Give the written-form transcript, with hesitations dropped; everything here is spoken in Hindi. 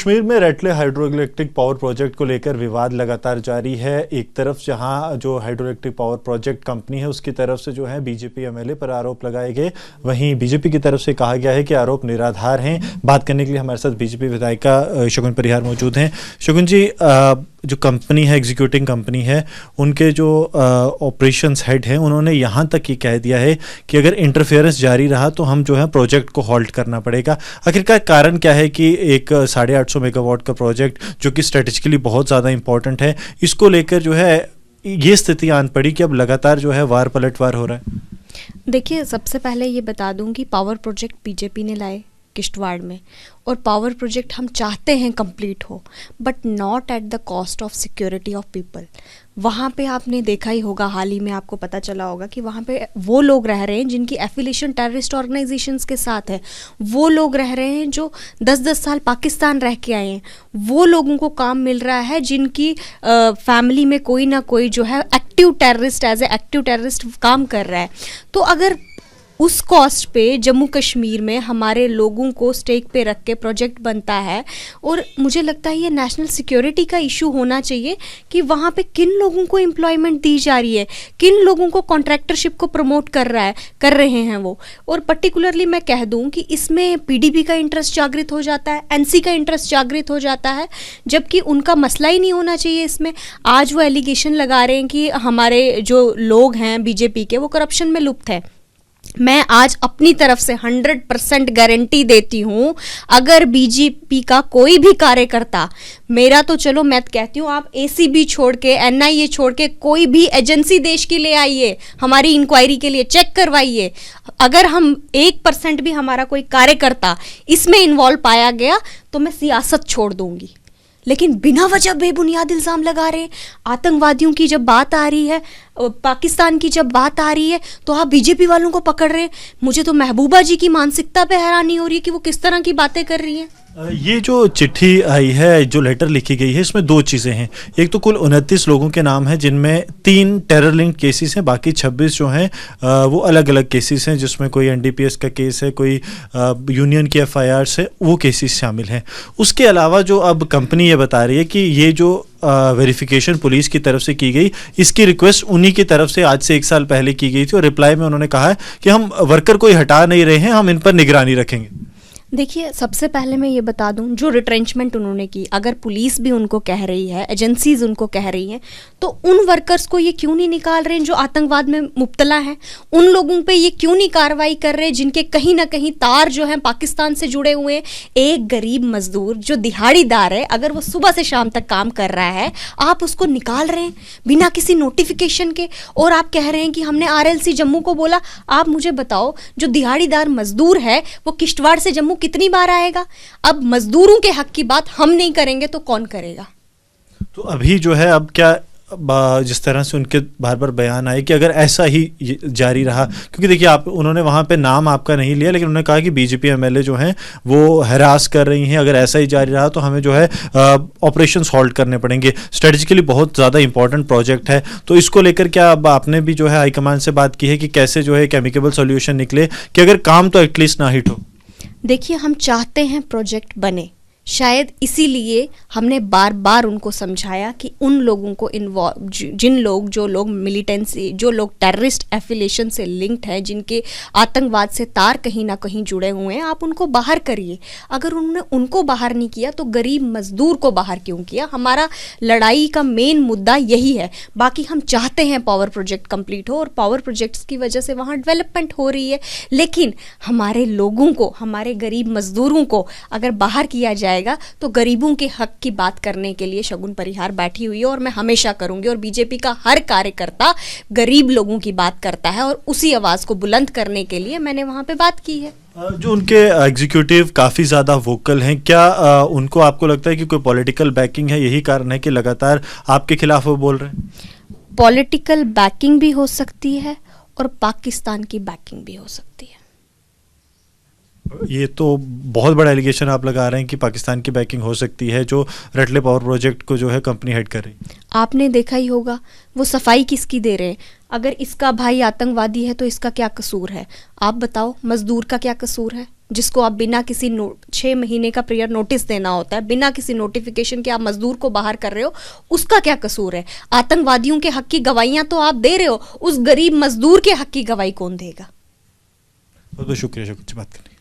कश्मीर में रैटले हाइड्रो इलेक्ट्रिक पावर प्रोजेक्ट को लेकर विवाद लगातार जारी है। एक तरफ जहां जो hydro electric power project company है उसकी तरफ से जो है बीजेपी एमएलए पर आरोप लगाए गए, वहीं बीजेपी की तरफ से कहा गया है कि आरोप निराधार हैं। बात करने के लिए हमारे साथ बीजेपी विधायिका शगुन परिहार मौजूद हैं। शगुन जी, जो कंपनी है, एग्जीक्यूटिंग कंपनी है, उनके जो ऑपरेशंस हेड हैं उन्होंने यहाँ तक ही कह दिया है कि अगर इंटरफेरेंस जारी रहा तो हम जो है प्रोजेक्ट को हॉल्ट करना पड़ेगा। आखिरकार कारण क्या है कि एक 850 मेगावाट का प्रोजेक्ट जो कि स्ट्रेटेजिकली बहुत ज़्यादा इंपॉर्टेंट है, इसको लेकर जो है ये स्थिति आन पड़ी कि अब लगातार जो है वार पलटवार हो रहा है? देखिए, सबसे पहले ये बता दूं कि पावर प्रोजेक्ट बीजेपी ने लाए किश्तवाड़ में, और पावर प्रोजेक्ट हम चाहते हैं कंप्लीट हो, but not at the cost of security of people. वहाँ पे आपने देखा ही होगा, हाल ही में आपको पता चला होगा कि वहाँ पे वो लोग रह रहे हैं जिनकी एफिलिएशन टेररिस्ट ऑर्गेनाइजेशंस के साथ है। वो लोग रह रहे हैं जो 10-10 साल पाकिस्तान रह के आए हैं। वो लोगों को काम मिल रहा है जिनकी फैमिली में कोई ना कोई जो है active terrorist, as a active terrorist काम कर रहा है। तो अगर उस कॉस्ट पे जम्मू कश्मीर में हमारे लोगों को स्टेक पे रख के प्रोजेक्ट बनता है, और मुझे लगता है ये नेशनल सिक्योरिटी का इशू होना चाहिए कि वहाँ पे किन लोगों को एम्प्लॉयमेंट दी जा रही है, किन लोगों को कॉन्ट्रैक्टरशिप को प्रमोट कर रहे हैं वो। और पर्टिकुलरली मैं कह दूं कि इसमें पीडीपी का इंटरेस्ट जागृत हो जाता है, एनसी का इंटरेस्ट जागृत हो जाता है, जबकि उनका मसला ही नहीं होना चाहिए इसमें। आज वो एलिगेशन लगा रहे हैं कि हमारे जो लोग हैं बीजेपी के, वो करप्शन में लुप्त है। मैं आज अपनी तरफ से 100% गारंटी देती हूँ, अगर बीजेपी का कोई भी कार्यकर्ता, मेरा तो चलो मैं कहती हूँ आप एसीबी छोड़ के, एनआईए छोड़ के कोई भी एजेंसी देश की ले आइए, हमारी इंक्वायरी के लिए चेक करवाइए, अगर हम 1% भी हमारा कोई कार्यकर्ता इसमें इन्वॉल्व पाया गया तो मैं सियासत छोड़ दूंगी। लेकिन बिना वजह बेबुनियाद इल्ज़ाम लगा रहे हैं। आतंकवादियों की जब बात आ रही है, पाकिस्तान की जब बात आ रही है, तो आप बीजेपी वालों को पकड़ रहे हैं। मुझे तो महबूबा जी की मानसिकता पे हैरानी हो रही है कि वो किस तरह की बातें कर रही हैं। ये जो चिट्ठी आई है, जो लेटर लिखी गई है, इसमें दो चीज़ें हैं। एक तो कुल 29 लोगों के नाम हैं जिनमें 3 टेरर लिंक केसेस हैं, बाकी 26 जो हैं वो अलग अलग केसेस हैं, जिसमें कोई एनडीपीएस का केस है, कोई यूनियन की एफआईआर है, वो केसेस शामिल हैं। उसके अलावा जो अब कंपनी ये बता रही है कि ये जो वेरिफिकेशन पुलिस की तरफ से की गई, इसकी रिक्वेस्ट उन्हीं की तरफ से आज से 1 साल पहले की गई थी, और रिप्लाई में उन्होंने कहा है कि हम वर्कर कोई हटा नहीं रहे हैं, हम इन पर निगरानी रखेंगे। देखिए, सबसे पहले मैं ये बता दूं, जो रिट्रेंचमेंट उन्होंने की, अगर पुलिस भी उनको कह रही है, एजेंसीज उनको कह रही हैं, तो उन वर्कर्स को ये क्यों नहीं निकाल रहे हैं जो आतंकवाद में मुब्तला हैं? उन लोगों पे ये क्यों नहीं कार्रवाई कर रहे जिनके कहीं ना कहीं तार जो हैं पाकिस्तान से जुड़े हुए हैं? एक गरीब मजदूर जो दिहाड़ीदार है, अगर वो सुबह से शाम तक काम कर रहा है, आप उसको निकाल रहे हैं बिना किसी नोटिफिकेशन के, और आप कह रहे हैं कि हमने आरएलसी जम्मू को बोला। आप मुझे बताओ, जो दिहाड़ीदार मजदूर है वो किश्तवाड़ से जम्मू कितनी बार आएगा? अब मजदूरों के हक की बात हम नहीं करेंगे तो कौन करेगा? तो अभी जो है, अब क्या जिस तरह से उनके बार बार बयान आए कि अगर ऐसा ही जारी रहा, क्योंकि देखिए आप, उन्होंने वहाँ पे नाम आपका नहीं लिया, लेकिन उन्होंने कहा कि बीजेपी एमएलए जो हैं वो हरास कर रही हैं, अगर ऐसा ही जारी रहा तो हमें जो है ऑपरेशंस हॉल्ट करने पड़ेंगे। स्ट्रेटेजिकली बहुत ज़्यादा इंपॉर्टेंट प्रोजेक्ट है, तो इसको लेकर क्या अब आपने भी जो है हाईकमान से बात की है कि कैसे जो है केमिकल सोल्यूशन निकले, कि अगर काम तो एटलीस्ट ना हिट हो? देखिए, हम चाहते हैं प्रोजेक्ट बने, शायद इसीलिए हमने बार बार उनको समझाया कि उन लोगों को इन्वॉल्व, जो लोग मिलिटेंसी, जो लोग टेररिस्ट एफिलिएशन से लिंक्ड हैं, जिनके आतंकवाद से तार कहीं ना कहीं जुड़े हुए हैं, आप उनको बाहर करिए। अगर उन्होंने उनको बाहर नहीं किया तो गरीब मजदूर को बाहर क्यों किया? हमारा लड़ाई का मेन मुद्दा यही है। बाकी हम चाहते हैं पावर प्रोजेक्ट कंप्लीट हो, और पावर प्रोजेक्ट्स की वजह से वहाँ डेवलपमेंट हो रही है, लेकिन हमारे लोगों को, हमारे गरीब मजदूरों को अगर बाहर किया जाए तो गरीबों के हक की बात करने के लिए शगुन परिहार बैठी हुई है, और मैं हमेशा करूंगी। और बीजेपी का हर कार्यकर्ता गरीब लोगों की बात करता है, और उसी आवाज को बुलंद करने के लिए मैंने वहां पे बात की है। जो उनके एग्जीक्यूटिव काफ़ी ज़्यादा वोकल हैं, क्या उनको, आपको लगता है कि कोई पॉलिटिकल बैकिंग है, यही कारण है कि लगातार आपके खिलाफ वो बोल रहे हैं? पॉलिटिकल बैकिंग भी हो सकती है और पाकिस्तान की बैकिंग भी हो सकती है। ये तो बहुत बड़ा एलिगेशन आप लगा रहे हैं कि पाकिस्तान की बैकिंग हो सकती है, जो रटले पावर प्रोजेक्ट को जो है कंपनी हेड कर रही। आपने देखा ही होगा वो सफाई किसकी दे रहे हैं। अगर इसका भाई आतंकवादी है तो इसका क्या कसूर है? आप बताओ, मजदूर का क्या कसूर है जिसको आप बिना किसी 6 महीने का प्रियर नोटिस देना होता है, बिना किसी नोटिफिकेशन के आप मजदूर को बाहर कर रहे हो, उसका क्या कसूर है? आतंकवादियों के हक की गवाहियां तो आप दे रहे हो, उस गरीब मजदूर के हक की गवाही कौन देगा? बहुत बहुत शुक्रिया बात करने